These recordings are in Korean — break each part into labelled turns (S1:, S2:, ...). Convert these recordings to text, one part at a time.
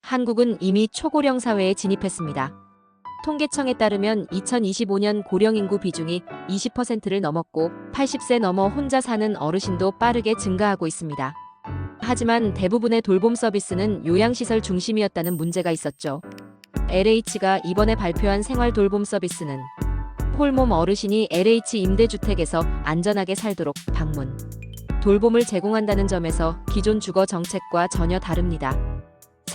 S1: 한국은 이미 초고령 사회에 진입했습니다. 통계청에 따르면 2025년 고령 인구 비중이 20%를 넘었고 80세 넘어 혼자 사는 어르신도 빠르게 증가하고 있습니다. 하지만 대부분의 돌봄 서비스는 요양시설 중심이었다는 문제가 있었죠. LH가 이번에 발표한 생활 돌봄 서비스는 홀몸 어르신이 LH 임대주택에서 안전하게 살도록 방문, 돌봄을 제공한다는 점에서 기존 주거 정책과 전혀 다릅니다.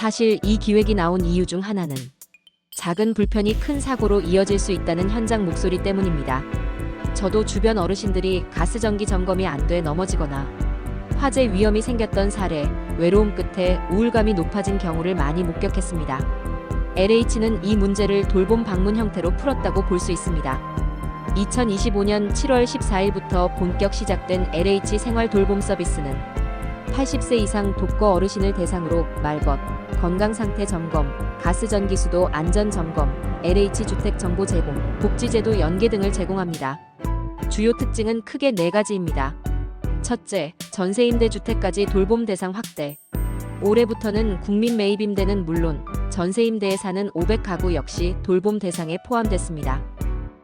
S1: 사실 이 기획이 나온 이유 중 하나는 작은 불편이 큰 사고로 이어질 수 있다는 현장 목소리 때문입니다. 저도 주변 어르신들이 가스전기 점검이 안 돼 넘어지거나 화재 위험이 생겼던 사례, 외로움 끝에 우울감이 높아진 경우를 많이 목격했습니다. LH는 이 문제를 돌봄 방문 형태로 풀었다고 볼 수 있습니다. 2025년 7월 14일부터 본격 시작된 LH 생활 돌봄 서비스는 80세 이상 독거 어르신을 대상으로 말벗, 건강상태 점검, 가스전기 수도 안전 점검, LH 주택 정보 제공, 복지제도 연계 등을 제공합니다. 주요 특징은 크게 4가지입니다. 첫째, 전세임대주택까지 돌봄 대상 확대. 올해부터는 국민 매입임대는 물론 전세임대에 사는 500가구 역시 돌봄 대상에 포함됐습니다.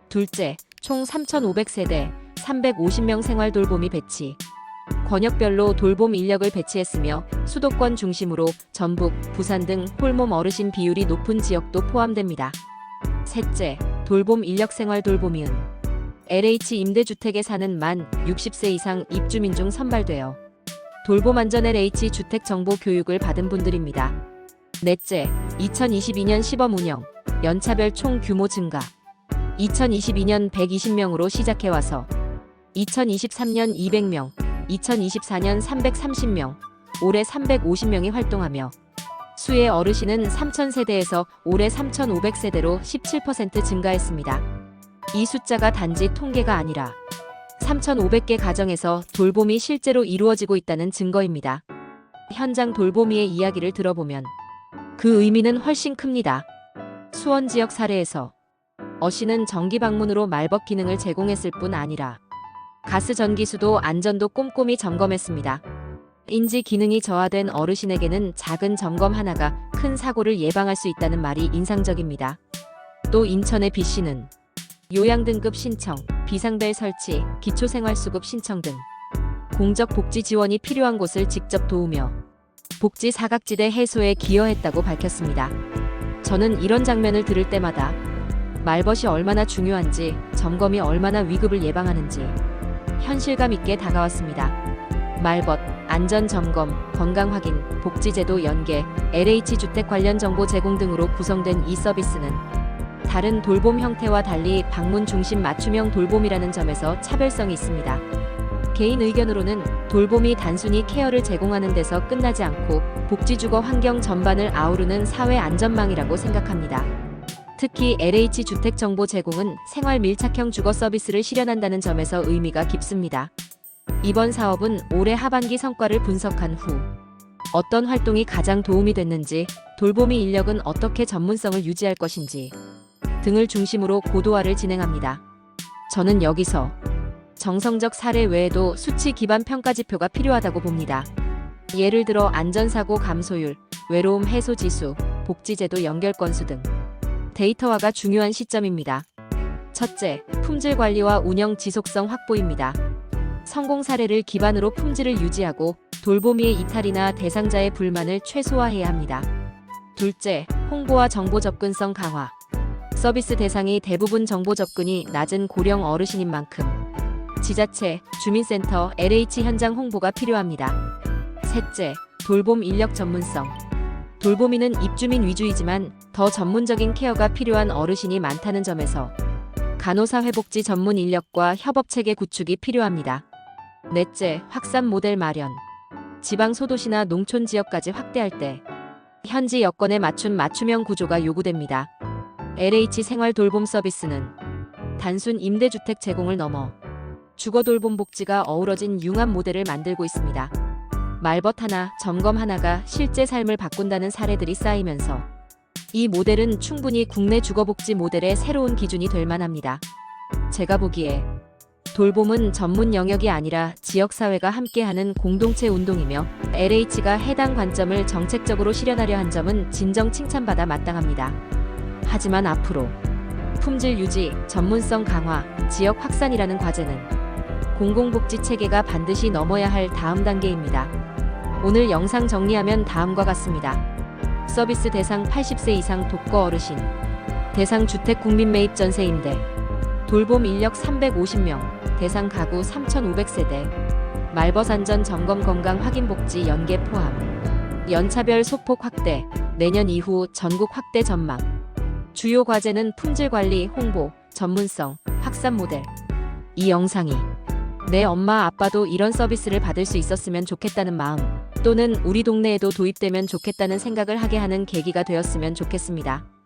S1: 둘째, 총 3,500세대, 350명 생활 돌봄이 배치. 권역별로 돌봄 인력을 배치했으며 수도권 중심으로 전북, 부산 등 홀몸 어르신 비율이 높은 지역도 포함됩니다. 셋째, 돌봄 인력 생활 돌봄이은 LH 임대주택에 사는 만 60세 이상 입주민 중 선발되어 돌봄 안전 LH 주택 정보 교육을 받은 분들입니다. 넷째, 2022년 시범 운영, 연차별 총 규모 증가. 2022년 120명으로 시작해와서 2023년 200명, 2024년 330명, 올해 350명이 활동하며 수의 어르신은 3,000세대에서 올해 3,500세대로 17% 증가했습니다. 이 숫자가 단지 통계가 아니라 3,500개 가정에서 돌봄이 실제로 이루어지고 있다는 증거입니다. 현장 돌보미의 이야기를 들어보면 그 의미는 훨씬 큽니다. 수원 지역 사례에서 어씨는 정기 방문으로 말벗 기능을 제공했을 뿐 아니라 가스 전기수도 안전도 꼼꼼히 점검했습니다. 인지 기능이 저하된 어르신에게는 작은 점검 하나가 큰 사고를 예방할 수 있다는 말이 인상적입니다. 또 인천의 B씨는 요양 등급 신청, 비상벨 설치, 기초생활수급 신청 등 공적 복지 지원이 필요한 곳을 직접 도우며 복지 사각지대 해소에 기여했다고 밝혔습니다. 저는 이런 장면을 들을 때마다 말벗이 얼마나 중요한지, 점검이 얼마나 위급을 예방하는지 현실감 있게 다가왔습니다. 말벗, 안전점검, 건강확인, 복지제도 연계, LH 주택 관련 정보 제공 등으로 구성된 이 서비스는 다른 돌봄 형태와 달리 방문 중심 맞춤형 돌봄이라는 점에서 차별성이 있습니다. 개인 의견으로는 돌봄이 단순히 케어를 제공하는 데서 끝나지 않고 복지주거 환경 전반을 아우르는 사회 안전망이라고 생각합니다. 특히 LH 주택 정보 제공은 생활 밀착형 주거 서비스를 실현한다는 점에서 의미가 깊습니다. 이번 사업은 올해 하반기 성과를 분석한 후 어떤 활동이 가장 도움이 됐는지, 돌보미 인력은 어떻게 전문성을 유지할 것인지 등을 중심으로 고도화를 진행합니다. 저는 여기서 정성적 사례 외에도 수치 기반 평가 지표가 필요하다고 봅니다. 예를 들어 안전사고 감소율, 외로움 해소 지수, 복지제도 연결 건수 등 데이터화가 중요한 시점입니다. 첫째, 품질 관리와 운영 지속성 확보입니다. 성공 사례를 기반으로 품질을 유지하고 돌보미의 이탈이나 대상자의 불만을 최소화해야 합니다. 둘째, 홍보와 정보 접근성 강화. 서비스 대상이 대부분 정보 접근이 낮은 고령 어르신인 만큼 지자체, 주민센터, LH 현장 홍보가 필요합니다. 셋째, 돌봄 인력 전문성. 돌보미는 입주민 위주이지만 더 전문적인 케어가 필요한 어르신이 많다는 점에서 간호사 회복지 전문 인력과 협업체계 구축이 필요합니다. 넷째, 확산 모델 마련. 지방 소도시나 농촌 지역까지 확대할 때 현지 여건에 맞춘 맞춤형 구조가 요구됩니다. LH 생활 돌봄 서비스는 단순 임대주택 제공을 넘어 주거 돌봄 복지가 어우러진 융합 모델을 만들고 있습니다. 말벗 하나, 점검 하나가 실제 삶을 바꾼다는 사례들이 쌓이면서 이 모델은 충분히 국내 주거복지 모델의 새로운 기준이 될 만합니다. 제가 보기에 돌봄은 전문 영역이 아니라 지역사회가 함께하는 공동체 운동이며 LH가 해당 관점을 정책적으로 실현하려 한 점은 진정 칭찬받아 마땅합니다. 하지만 앞으로 품질 유지, 전문성 강화, 지역 확산이라는 과제는 공공복지 체계가 반드시 넘어야 할 다음 단계입니다. 오늘 영상 정리하면 다음과 같습니다. 서비스 대상 80세 이상 독거 어르신, 대상 주택 국민 매입 전세 임대, 돌봄 인력 350명, 대상 가구 3,500세대, 말벗 안전 점검 건강 확인 복지 연계 포함, 연차별 소폭 확대, 내년 이후 전국 확대 전망. 주요 과제는 품질 관리, 홍보, 전문성, 확산 모델. 이 영상이 내 엄마 아빠도 이런 서비스를 받을 수 있었으면 좋겠다는 마음, 또는 우리 동네에도 도입되면 좋겠다는 생각을 하게 하는 계기가 되었으면 좋겠습니다.